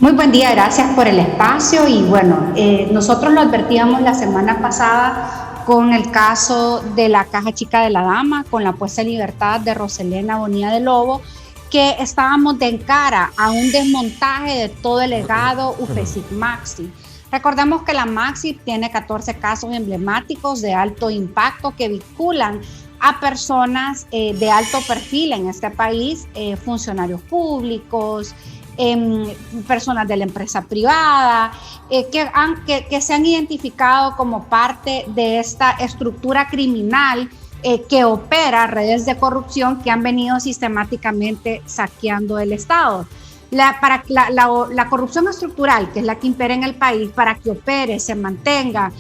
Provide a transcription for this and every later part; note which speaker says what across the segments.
Speaker 1: Muy buen día, gracias por el espacio y bueno, nosotros lo advertíamos la semana pasada con el caso de la Caja Chica de la Dama, con la puesta en libertad de Roselena Bonilla de Lobo, que estábamos de cara a un desmontaje de todo el legado UFESIC Maxi. Recordemos que la Maxi tiene 14 casos emblemáticos de alto impacto que vinculan a personas de alto perfil en este país, funcionarios públicos, personas de la empresa privada, que se han identificado como parte de esta estructura criminal que opera redes de corrupción que han venido sistemáticamente saqueando el Estado. La corrupción estructural, que es la que impera en el país, para que opere, se mantenga,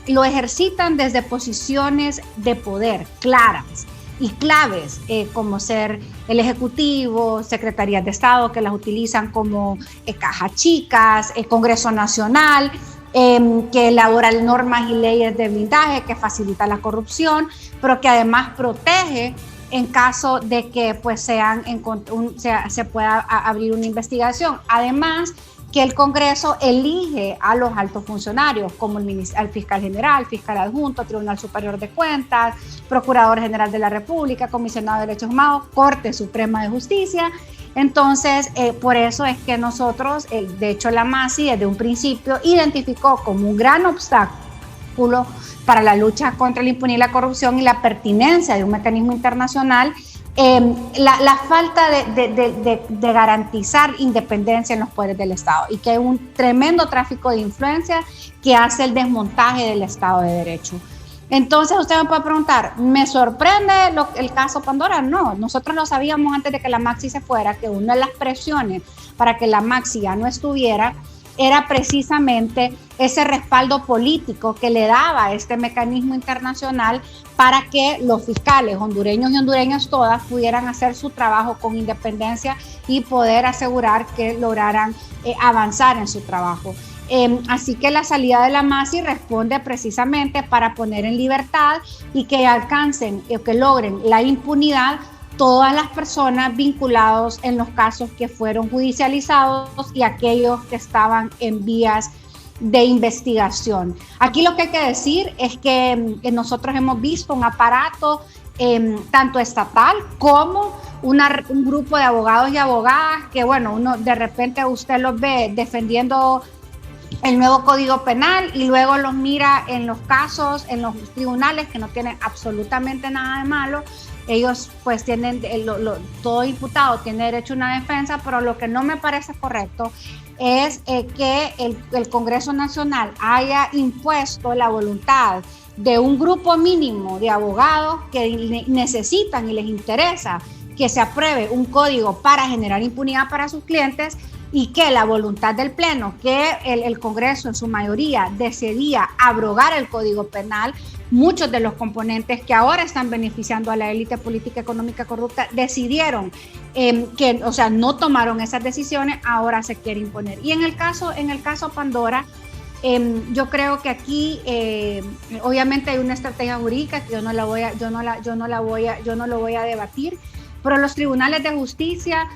Speaker 1: lo ejercitan desde posiciones de poder claras y claves, como ser el Ejecutivo, Secretarías de Estado que las utilizan como cajas chicas, Congreso Nacional, que elabora normas y leyes de blindaje que facilita la corrupción, pero que además protege en caso de que pues, se pueda abrir una investigación. Además, que el Congreso elige a los altos funcionarios, como el fiscal general, fiscal adjunto, Tribunal Superior de Cuentas, Procurador General de la República, Comisionado de Derechos Humanos, Corte Suprema de Justicia. Entonces, por eso es que nosotros, de hecho la MASI desde un principio identificó como un gran obstáculo para la lucha contra la impunidad y la corrupción y la pertinencia de un mecanismo internacional, la falta de garantizar independencia en los poderes del Estado y que hay un tremendo tráfico de influencia que hace el desmontaje del Estado de Derecho. Entonces usted me puede preguntar, ¿me sorprende el caso Pandora? No, nosotros lo sabíamos antes de que la Maxi se fuera, que una de las presiones para que la Maxi ya no estuviera era precisamente ese respaldo político que le daba este mecanismo internacional para que los fiscales hondureños y hondureñas todas pudieran hacer su trabajo con independencia y poder asegurar que lograran avanzar en su trabajo. Así que la salida de la MASI responde precisamente para poner en libertad y que alcancen, que logren la impunidad todas las personas vinculados en los casos que fueron judicializados y aquellos que estaban en vías de investigación. Aquí lo que hay que decir es que nosotros hemos visto un aparato tanto estatal como un grupo de abogados y abogadas que, bueno, uno de repente usted los ve defendiendo el nuevo Código Penal y luego los mira en los casos, en los tribunales que no tienen absolutamente nada de malo. Ellos pues tienen, todo imputado tiene derecho a una defensa, pero lo que no me parece correcto es que el Congreso Nacional haya impuesto la voluntad de un grupo mínimo de abogados que necesitan y les interesa que se apruebe un código para generar impunidad para sus clientes y que la voluntad del Pleno, que el Congreso en su mayoría decidía abrogar el Código Penal, muchos de los componentes que ahora están beneficiando a la élite política económica corrupta decidieron no tomaron esas decisiones, ahora se quiere imponer. Y en el caso Pandora, yo creo que aquí obviamente hay una estrategia jurídica que yo no lo voy a debatir, pero los tribunales de justicia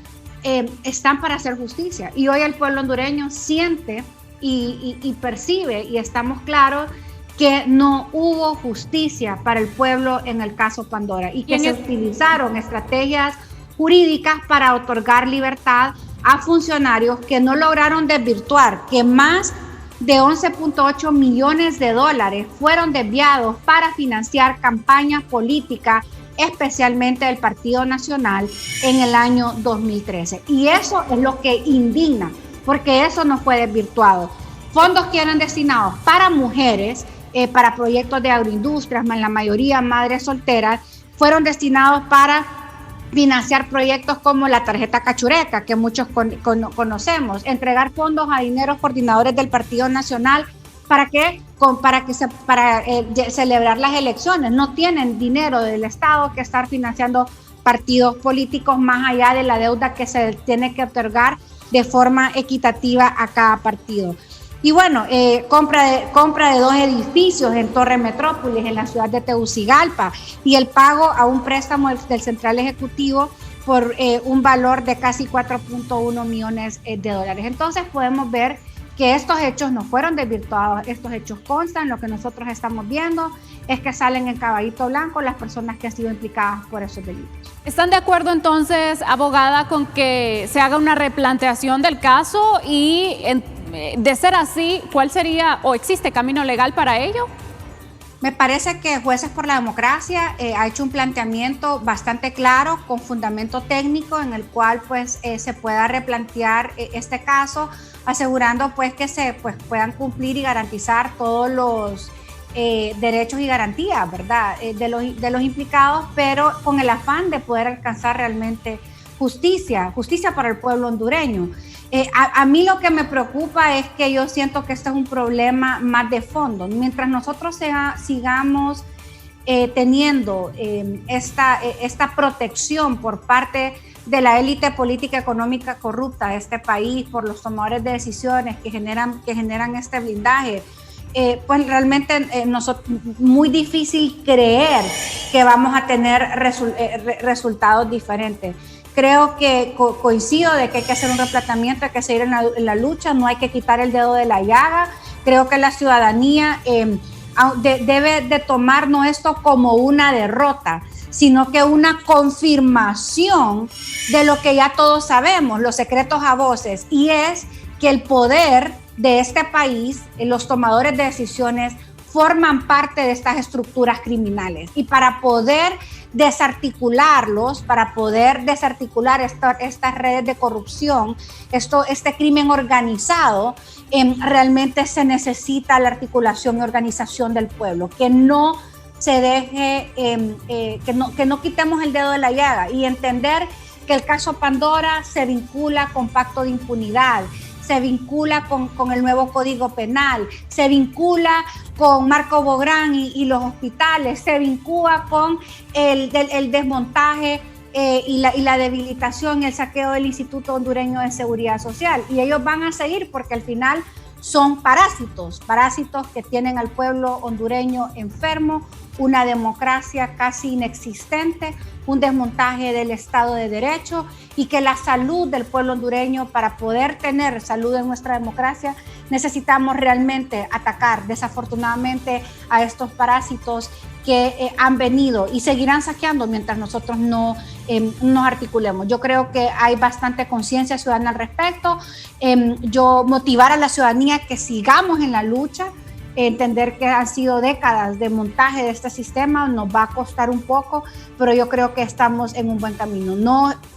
Speaker 1: están para hacer justicia y hoy el pueblo hondureño siente y percibe y estamos claros que no hubo justicia para el pueblo en el caso Pandora y que se utilizaron estrategias jurídicas para otorgar libertad a funcionarios que no lograron desvirtuar, que más de 11.8 millones de dólares fueron desviados para financiar campañas políticas, especialmente del Partido Nacional en el año 2013. Y eso es lo que indigna, porque eso no fue desvirtuado. Fondos que eran destinados para mujeres, para proyectos de agroindustrias, en la mayoría madres solteras, fueron destinados para financiar proyectos como la tarjeta cachureca, que muchos conocemos, entregar fondos a dineros coordinadores del Partido Nacional. ¿Para qué? Para celebrar las elecciones. No tienen dinero del Estado que estar financiando partidos políticos más allá de la deuda que se tiene que otorgar de forma equitativa a cada partido. Y bueno, compra de 2 edificios en Torre Metrópolis, en la ciudad de Tegucigalpa, y el pago a un préstamo del Central Ejecutivo por un valor de casi 4.1 millones de dólares. Entonces podemos ver que estos hechos no fueron desvirtuados, estos hechos constan. Lo que nosotros estamos viendo es que salen en caballito blanco las personas que han sido implicadas por esos delitos.
Speaker 2: ¿Están de acuerdo entonces, abogada, con que se haga una replanteación del caso y, de ser así, cuál sería o existe camino legal para ello?
Speaker 1: Me parece que Jueces por la Democracia ha hecho un planteamiento bastante claro, con fundamento técnico, en el cual pues se pueda replantear este caso, asegurando pues que se puedan cumplir y garantizar todos los derechos y garantías, ¿verdad? De los implicados, pero con el afán de poder alcanzar realmente justicia para el pueblo hondureño. A mí lo que me preocupa es que yo siento que este es un problema más de fondo. Mientras nosotros sigamos teniendo esta protección por parte de la élite política económica corrupta de este país, por los tomadores de decisiones que generan este blindaje, pues realmente muy difícil creer que vamos a tener resultados diferentes. Creo que coincido de que hay que hacer un replanteamiento, hay que seguir en la lucha, no hay que quitar el dedo de la llaga. Creo que la ciudadanía debe de tomar no esto como una derrota, sino que una confirmación de lo que ya todos sabemos, los secretos a voces, y es que el poder de este país, los tomadores de decisiones, forman parte de estas estructuras criminales. Y para poder desarticularlos, para poder desarticular estas redes de corrupción, este crimen organizado, realmente se necesita la articulación y organización del pueblo, que no se deje, que no quitemos el dedo de la llaga y entender que el caso Pandora se vincula con pacto de impunidad, se vincula con el nuevo Código Penal, se vincula con Marco Bográn y los hospitales, se vincula con el desmontaje y la debilitación y el saqueo del Instituto Hondureño de Seguridad Social. Y ellos van a seguir porque al final son parásitos que tienen al pueblo hondureño enfermo, una democracia casi inexistente, un desmontaje del Estado de Derecho, y que la salud del pueblo hondureño, para poder tener salud en nuestra democracia, necesitamos realmente atacar desafortunadamente a estos parásitos que han venido y seguirán saqueando mientras nosotros no nos articulemos. Yo creo que hay bastante conciencia ciudadana al respecto. Yo motivar a la ciudadanía que sigamos en la lucha, entender que han sido décadas de montaje de este sistema, nos va a costar un poco, pero yo creo que estamos en un buen camino.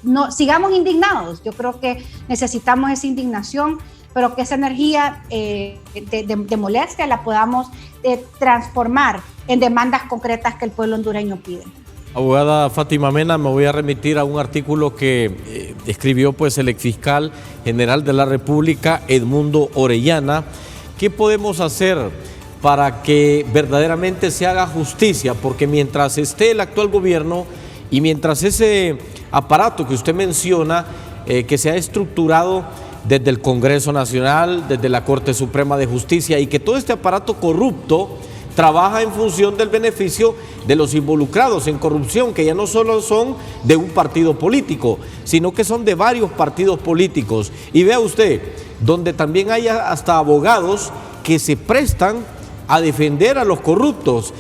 Speaker 1: No sigamos indignados, yo creo que necesitamos esa indignación, pero que esa energía de molestia la podamos transformar en demandas concretas que el pueblo hondureño pide.
Speaker 3: Abogada Fátima Mena, me voy a remitir a un artículo que escribió pues el exfiscal general de la República, Edmundo Orellana. ¿Qué podemos hacer para que verdaderamente se haga justicia? Porque mientras esté el actual gobierno y mientras ese aparato que usted menciona, que se ha estructurado desde el Congreso Nacional, desde la Corte Suprema de Justicia, y que todo este aparato corrupto trabaja en función del beneficio de los involucrados en corrupción, que ya no solo son de un partido político, sino que son de varios partidos políticos. Y vea usted, donde también hay hasta abogados que se prestan a defender a los corruptos.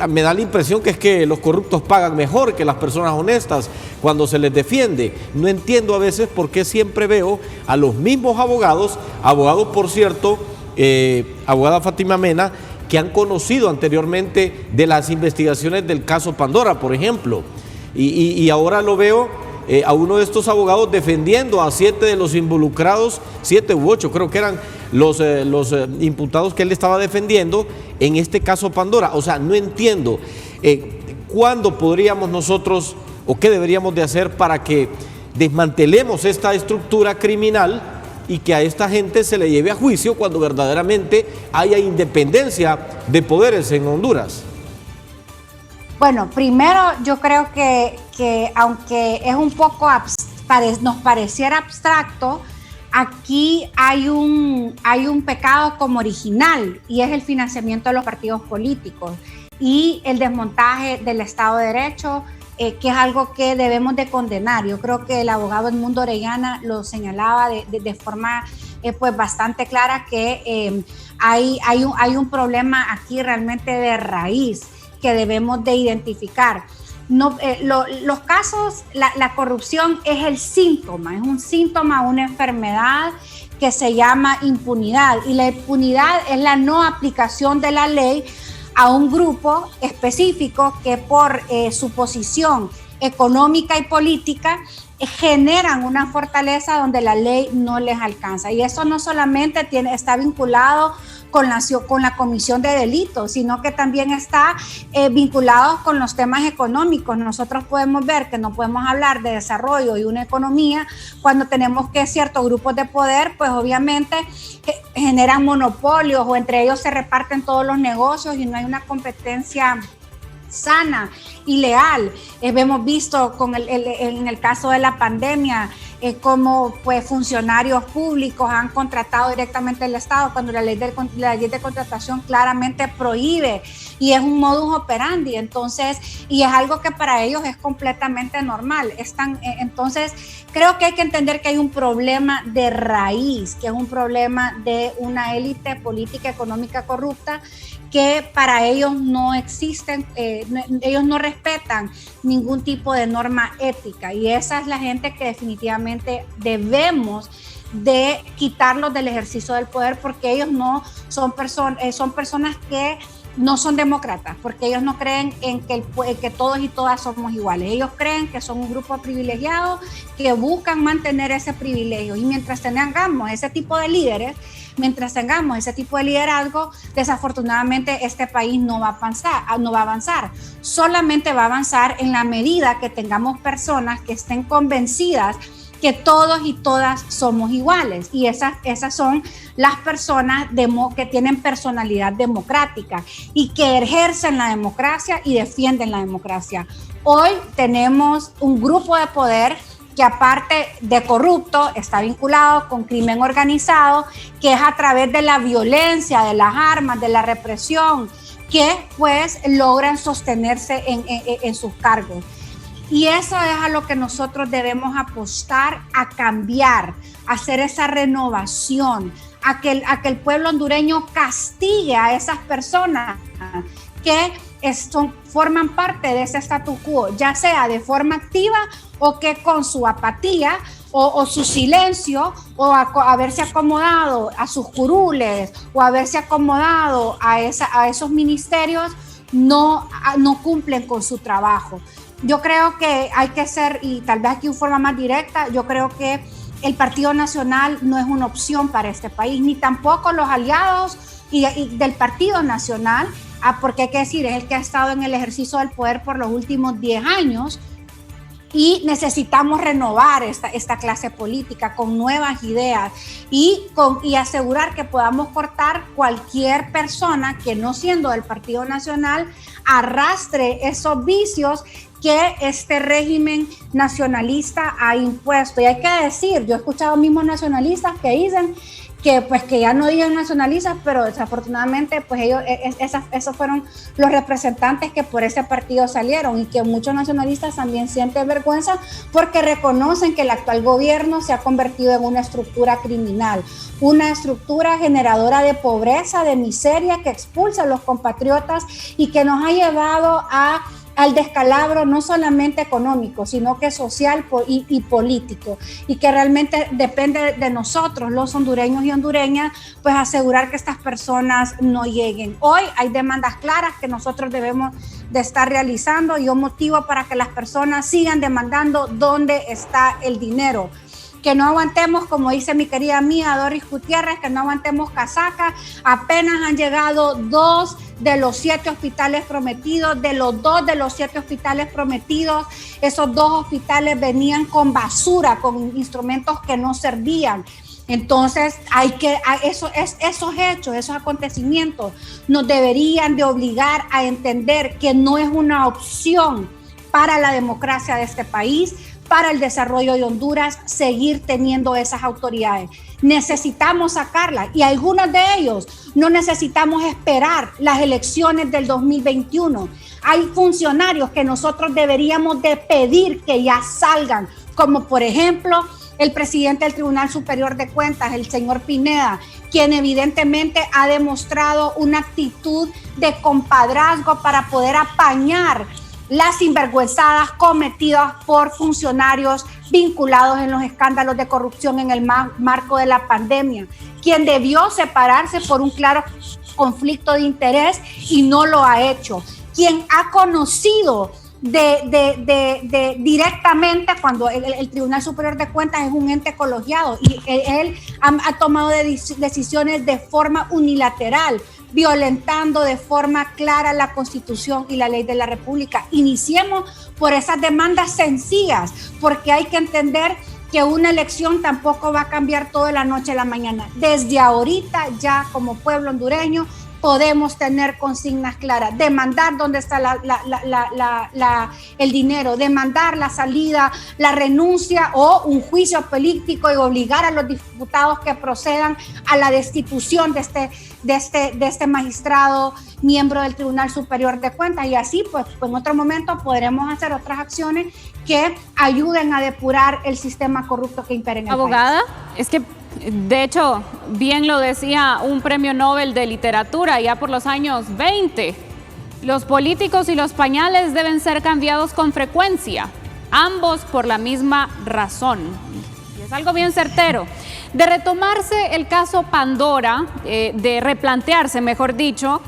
Speaker 3: Me da la impresión que es que los corruptos pagan mejor que las personas honestas cuando se les defiende. No entiendo a veces por qué siempre veo a los mismos abogados por cierto, abogada Fátima Mena, que han conocido anteriormente de las investigaciones del caso Pandora, por ejemplo, y ahora lo veo a uno de estos abogados defendiendo a 7 de los involucrados, 7 u 8 creo que eran los imputados que él estaba defendiendo en este caso Pandora. O sea, no entiendo cuándo podríamos nosotros o qué deberíamos de hacer para que desmantelemos esta estructura criminal y que a esta gente se le lleve a juicio cuando verdaderamente haya independencia de poderes en Honduras.
Speaker 1: Bueno, primero yo creo que aunque es un poco nos pareciera abstracto, aquí hay un pecado como original, y es el financiamiento de los partidos políticos y el desmontaje del Estado de Derecho, que es algo que debemos de condenar. Yo creo que el abogado Edmundo Orellana lo señalaba de forma pues bastante clara, que hay un problema aquí realmente de raíz que debemos de identificar. No, los casos, la corrupción es el síntoma, es un síntoma, una enfermedad que se llama impunidad, y la impunidad es la no aplicación de la ley a un grupo específico que por su posición económica y política generan una fortaleza donde la ley no les alcanza. Y eso no solamente está vinculado con la comisión de delitos, sino que también está vinculado con los temas económicos. Nosotros podemos ver que no podemos hablar de desarrollo y una economía cuando tenemos que ciertos grupos de poder, pues obviamente generan monopolios, o entre ellos se reparten todos los negocios y no hay una competencia sana y leal. Hemos visto en el caso de la pandemia cómo pues funcionarios públicos han contratado directamente el Estado cuando la ley de contratación claramente prohíbe, y es un modus operandi. Entonces, y es algo que para ellos es completamente normal. Entonces, creo que hay que entender que hay un problema de raíz, que es un problema de una élite política económica corrupta, que para ellos no existen, ellos no respetan ningún tipo de norma ética, y esa es la gente que definitivamente debemos de quitarlos del ejercicio del poder, porque ellos no son personas que no son demócratas, porque ellos no creen en que todos y todas somos iguales. Ellos creen que son un grupo privilegiado que buscan mantener ese privilegio, y mientras tengamos ese tipo de líderes, mientras tengamos ese tipo de liderazgo, desafortunadamente este país no va a avanzar. Solamente va a avanzar en la medida que tengamos personas que estén convencidas que todos y todas somos iguales, y esas son las personas que tienen personalidad democrática y que ejercen la democracia y defienden la democracia. Hoy tenemos un grupo de poder que, aparte de corrupto, está vinculado con crimen organizado, que es a través de la violencia, de las armas, de la represión, que pues logran sostenerse en sus cargos. Y eso es a lo que nosotros debemos apostar, a cambiar, a hacer esa renovación, a que el pueblo hondureño castigue a esas personas que forman parte de ese statu quo, ya sea de forma activa o que con su apatía o su silencio, o haberse acomodado a sus curules, o haberse acomodado a esos ministerios, no cumplen con su trabajo. Yo creo que hay que ser, y tal vez aquí de forma más directa, yo creo que el Partido Nacional no es una opción para este país, ni tampoco los aliados y del Partido Nacional, porque hay que decir, es el que ha estado en el ejercicio del poder por los últimos 10 años, y necesitamos renovar esta clase política con nuevas ideas y asegurar que podamos cortar cualquier persona que, no siendo del Partido Nacional, arrastre esos vicios que este régimen nacionalista ha impuesto. Y hay que decir, yo he escuchado mismos nacionalistas que dicen que ya no digan nacionalistas, pero desafortunadamente pues esos fueron los representantes que por ese partido salieron, y que muchos nacionalistas también sienten vergüenza porque reconocen que el actual gobierno se ha convertido en una estructura criminal, una estructura generadora de pobreza, de miseria, que expulsa a los compatriotas y que nos ha llevado al descalabro no solamente económico, sino que social y político, y que realmente depende de nosotros, los hondureños y hondureñas, pues asegurar que estas personas no lleguen. Hoy hay demandas claras que nosotros debemos de estar realizando, y yo motivo para que las personas sigan demandando dónde está el dinero. Que no aguantemos, como dice mi querida amiga Doris Gutiérrez, que no aguantemos casaca. Apenas han llegado 2 de los 7 hospitales prometidos. De los 2 de los 7 hospitales prometidos, esos 2 hospitales venían con basura, con instrumentos que no servían. Entonces, esos hechos, esos acontecimientos nos deberían de obligar a entender que no es una opción para la democracia de este país, para el desarrollo de Honduras seguir teniendo esas autoridades. Necesitamos sacarlas y algunos de ellos no necesitamos esperar las elecciones del 2021. Hay funcionarios que nosotros deberíamos de pedir que ya salgan, como por ejemplo el presidente del Tribunal Superior de Cuentas, el señor Pineda, quien evidentemente ha demostrado una actitud de compadrazgo para poder apañar las sinvergüenzadas cometidas por funcionarios vinculados en los escándalos de corrupción en el marco de la pandemia, quien debió separarse por un claro conflicto de interés y no lo ha hecho, quien ha conocido directamente cuando el Tribunal Superior de Cuentas es un ente colegiado y él ha tomado decisiones de forma unilateral, violentando de forma clara la Constitución y la ley de la República. Iniciemos por esas demandas sencillas, porque hay que entender que una elección tampoco va a cambiar todo de la noche a la mañana. Desde ahorita ya como pueblo hondureño podemos tener consignas claras, demandar dónde está el dinero, demandar la salida, la renuncia o un juicio político y obligar a los diputados que procedan a la destitución de este magistrado miembro del Tribunal Superior de Cuentas. Y así, pues, en otro momento podremos hacer otras acciones que ayuden a depurar el sistema corrupto que impera en el
Speaker 2: abogada,
Speaker 1: país.
Speaker 2: Es que de hecho, bien lo decía un premio Nobel de literatura ya por los años 20, los políticos y los pañales deben ser cambiados con frecuencia, ambos por la misma razón. Y es algo bien certero. De retomarse el caso Pandora, de replantearse, mejor dicho,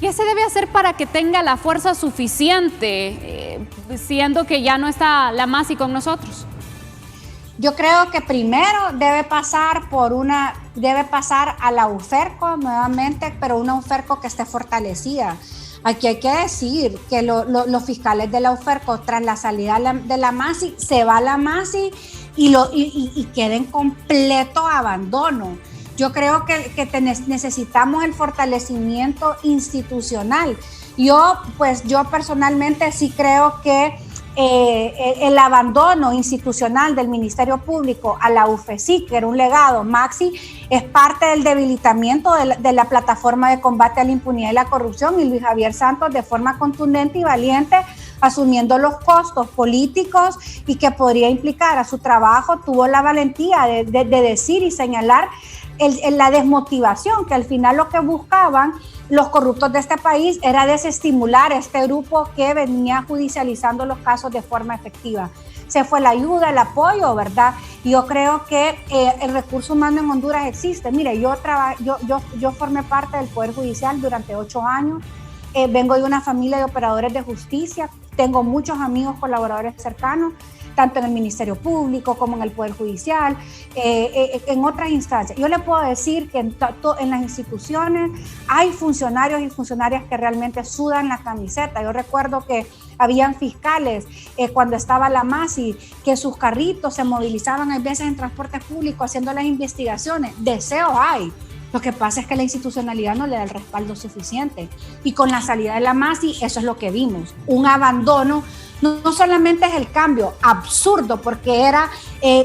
Speaker 2: ¿qué se debe hacer para que tenga la fuerza suficiente, siendo que ya no está la Masi con nosotros?
Speaker 1: Yo creo que primero debe pasar a la UFERCO nuevamente, pero una UFERCO que esté fortalecida. Aquí hay que decir que los fiscales de la UFERCO, tras la salida de la Masi, se va la Masi y queda en completo abandono. Yo creo que necesitamos el fortalecimiento institucional. Yo personalmente sí creo que el abandono institucional del Ministerio Público a la UFESIC, que era un legado, Maxi, es parte del debilitamiento de la plataforma de combate a la impunidad y la corrupción, y Luis Javier Santos, de forma contundente y valiente, asumiendo los costos políticos y que podría implicar a su trabajo, tuvo la valentía de decir y señalar la desmotivación, que al final lo que buscaban los corruptos de este país era desestimular a este grupo que venía judicializando los casos de forma efectiva. Se fue la ayuda, el apoyo, ¿verdad? Y yo creo que el recurso humano en Honduras existe. Mire, yo formé parte del Poder Judicial durante 8 años, vengo de una familia de operadores de justicia, tengo muchos amigos colaboradores cercanos, tanto en el Ministerio Público como en el Poder Judicial, en otras instancias. Yo le puedo decir que en las instituciones hay funcionarios y funcionarias que realmente sudan la camiseta. Yo recuerdo que habían fiscales cuando estaba la Masi, que sus carritos se movilizaban a veces en transporte público haciendo las investigaciones. Deseos hay. Lo que pasa es que la institucionalidad no le da el respaldo suficiente. Y con la salida de la Masi, eso es lo que vimos. Un abandono. No solamente es el cambio absurdo, porque era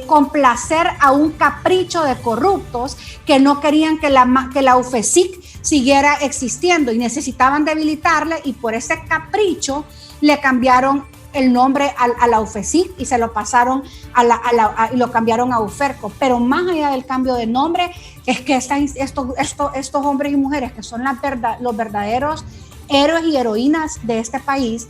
Speaker 1: complacer a un capricho de corruptos que no querían que la UFESIC siguiera existiendo y necesitaban debilitarla, y por ese capricho le cambiaron el nombre a la UFESIC y se lo pasaron y lo cambiaron a UFERCO. Pero más allá del cambio de nombre, es que estos hombres y mujeres que son los verdaderos héroes y heroínas de este país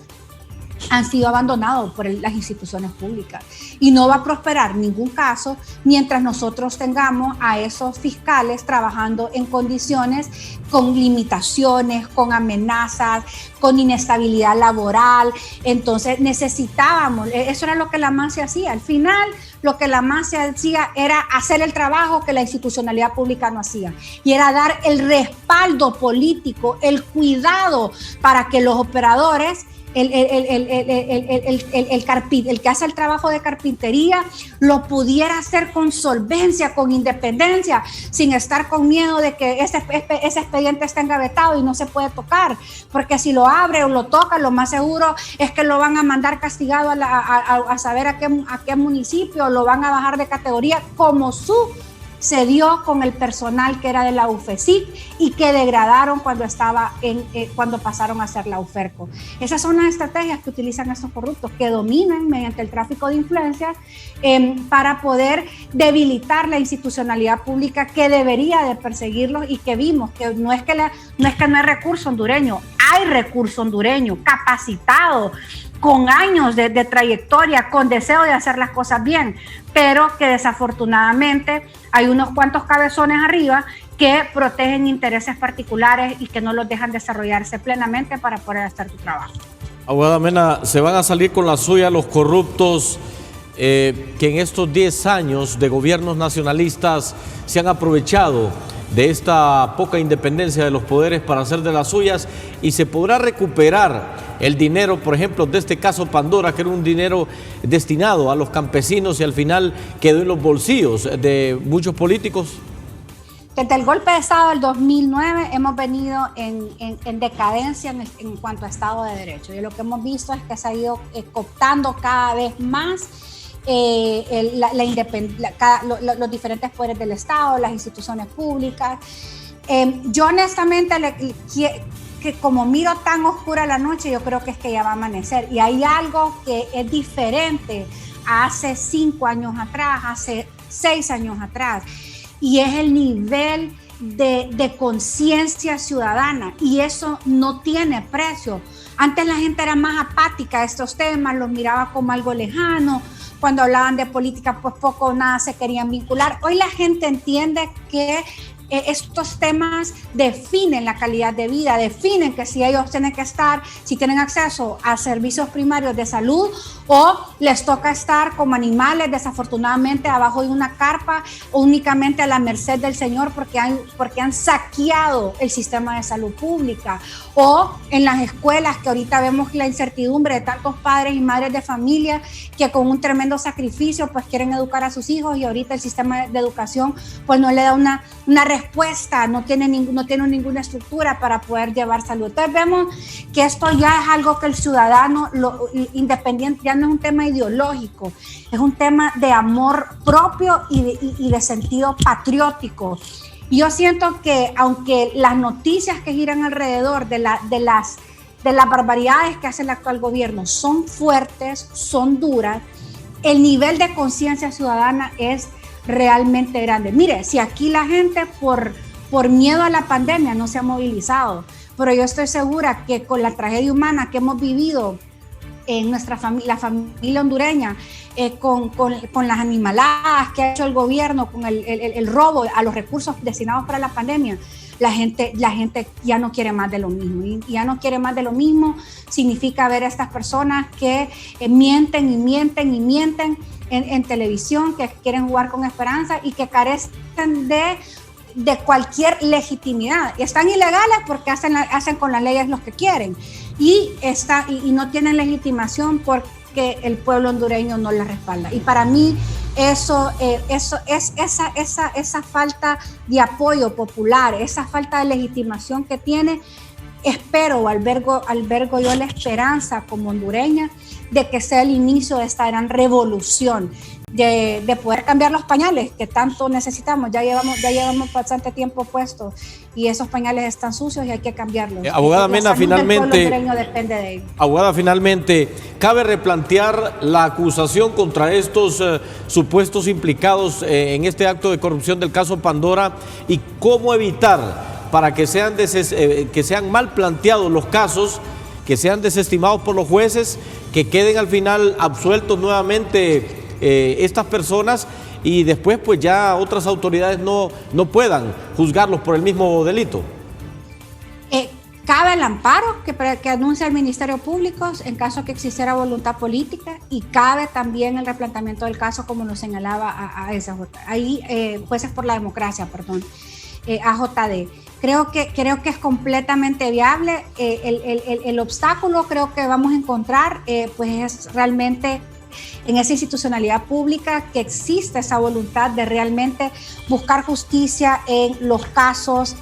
Speaker 1: han sido abandonados por las instituciones públicas, y no va a prosperar ningún caso mientras nosotros tengamos a esos fiscales trabajando en condiciones con limitaciones, con amenazas, con inestabilidad laboral. Entonces necesitábamos, eso era lo que la Masi hacía. Al final, lo que la Masi hacía era hacer el trabajo que la institucionalidad pública no hacía, y era dar el respaldo político, el cuidado para que los operadores el que hace el trabajo de carpintería lo pudiera hacer con solvencia, con independencia, sin estar con miedo de que ese expediente está engavetado y no se puede tocar, porque si lo abre o lo toca, lo más seguro es que lo van a mandar castigado a saber a qué municipio, lo van a bajar de categoría, como se dio con el personal que era de la UFESIC y que degradaron cuando pasaron a ser la UFERCO. Esas son las estrategias que utilizan estos corruptos, que dominan mediante el tráfico de influencias para poder debilitar la institucionalidad pública que debería de perseguirlos, y que vimos que no es que no hay recurso hondureño, hay recurso hondureño capacitado, con años de trayectoria, con deseo de hacer las cosas bien, pero que desafortunadamente hay unos cuantos cabezones arriba que protegen intereses particulares y que no los dejan desarrollarse plenamente para poder hacer su trabajo.
Speaker 3: Abogada Mena, ¿se van a salir con la suya los corruptos que en estos 10 años de gobiernos nacionalistas se han aprovechado de esta poca independencia de los poderes para hacer de las suyas, y se podrá recuperar el dinero, por ejemplo, de este caso Pandora, que era un dinero destinado a los campesinos y al final quedó en los bolsillos de muchos políticos?
Speaker 1: Desde el golpe de Estado del 2009 hemos venido en decadencia en cuanto a Estado de Derecho, y lo que hemos visto es que se ha ido cooptando cada vez más los diferentes poderes del Estado, las instituciones públicas. Yo honestamente, que como miro tan oscura la noche, yo creo que es que ya va a amanecer, y hay algo que es diferente a hace 5 años atrás, hace 6 años atrás, y es el nivel de conciencia ciudadana, y eso no tiene precio. Antes la gente era más apática a estos temas, los miraba como algo lejano. Cuando hablaban de política, pues poco o nada se querían vincular. Hoy la gente entiende que estos temas definen la calidad de vida, definen que si ellos tienen que estar, si tienen acceso a servicios primarios de salud, o les toca estar como animales, desafortunadamente, abajo de una carpa, o únicamente a la merced del Señor porque han saqueado el sistema de salud pública, o en las escuelas, que ahorita vemos la incertidumbre de tantos padres y madres de familia que con un tremendo sacrificio pues quieren educar a sus hijos, y ahorita el sistema de educación pues no le da una respuesta, no tiene ninguna estructura para poder llevar salud. Entonces vemos que esto ya es algo que el ciudadano independiente, ya no es un tema ideológico, es un tema de amor propio y de sentido patriótico. Y yo siento que aunque las noticias que giran alrededor de las barbaridades que hace el actual gobierno son fuertes, son duras, el nivel de conciencia ciudadana es realmente grande. Mire, si aquí la gente por miedo a la pandemia no se ha movilizado, pero yo estoy segura que con la tragedia humana que hemos vivido en la familia hondureña, con las animaladas que ha hecho el gobierno, con el robo a los recursos destinados para la pandemia, la gente ya no quiere más de lo mismo. Y ya no quiere más de lo mismo significa ver a estas personas que mienten y mienten y mienten en televisión, que quieren jugar con esperanza y que carecen de cualquier legitimidad. Y están ilegales porque hacen con las leyes lo que quieren, y no tienen legitimación porque el pueblo hondureño no les respalda. Y para mí eso es esa falta de apoyo popular, esa falta de legitimación que tiene. Espero, albergo yo la esperanza como hondureña de que sea el inicio de esta gran revolución, de poder cambiar los pañales que tanto necesitamos. Ya llevamos bastante tiempo puestos y esos pañales están sucios y hay que cambiarlos.
Speaker 3: Abogada Mena, finalmente,
Speaker 1: depende de ello.
Speaker 3: Abogada, finalmente, ¿cabe replantear la acusación contra estos supuestos implicados en este acto de corrupción del caso Pandora, y cómo evitar para que sean mal planteados los casos, que sean desestimados por los jueces, que queden al final absueltos nuevamente estas personas, y después pues ya otras autoridades no puedan juzgarlos por el mismo delito?
Speaker 1: Cabe el amparo que anuncia el Ministerio Público en caso que existiera voluntad política, y cabe también el replanteamiento del caso como lo señalaba a SJ. Ahí, jueces por la democracia, perdón. AJD. Creo que es completamente viable. El obstáculo creo que vamos a encontrar pues es realmente en esa institucionalidad pública, que existe esa voluntad de realmente buscar justicia en los casos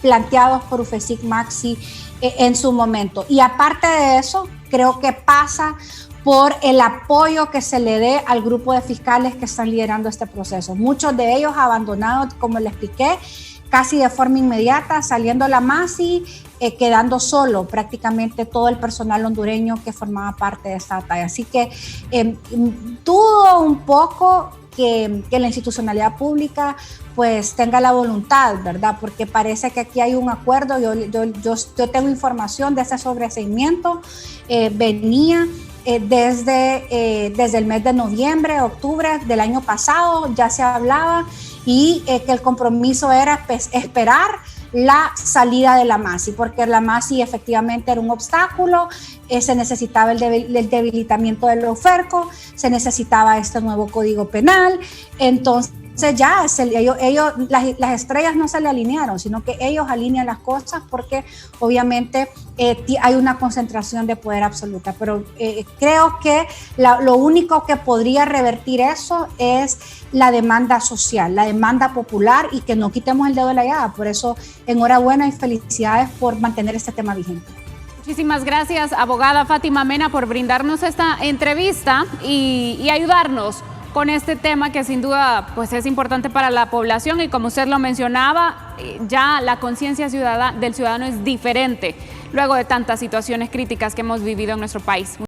Speaker 1: planteados por UFESIC Maxi en su momento. Y aparte de eso, creo que pasa por el apoyo que se le dé al grupo de fiscales que están liderando este proceso. Muchos de ellos abandonados, como les expliqué, casi de forma inmediata, saliendo la MASI, quedando solo prácticamente todo el personal hondureño que formaba parte de esta batalla. Así que dudo un poco que la institucionalidad pública pues tenga la voluntad, ¿verdad? Porque parece que aquí hay un acuerdo. Yo tengo información de ese sobreseimiento, venía desde el mes de noviembre, octubre del año pasado, ya se hablaba, y que el compromiso era pues, esperar la salida de la MASI, porque la MASI efectivamente era un obstáculo, se necesitaba el debilitamiento del OFERCO, se necesitaba este nuevo código penal. Entonces ya las estrellas no se le alinearon, sino que ellos alinean las cosas porque obviamente hay una concentración de poder absoluta. Pero creo que lo único que podría revertir eso es la demanda social, la demanda popular, y que no quitemos el dedo de la llaga. Por eso, enhorabuena y felicidades por mantener este tema vigente.
Speaker 2: Muchísimas gracias, abogada Fátima Mena, por brindarnos esta entrevista y ayudarnos con este tema que sin duda pues es importante para la población, y como usted lo mencionaba, ya la conciencia del ciudadano es diferente luego de tantas situaciones críticas que hemos vivido en nuestro país.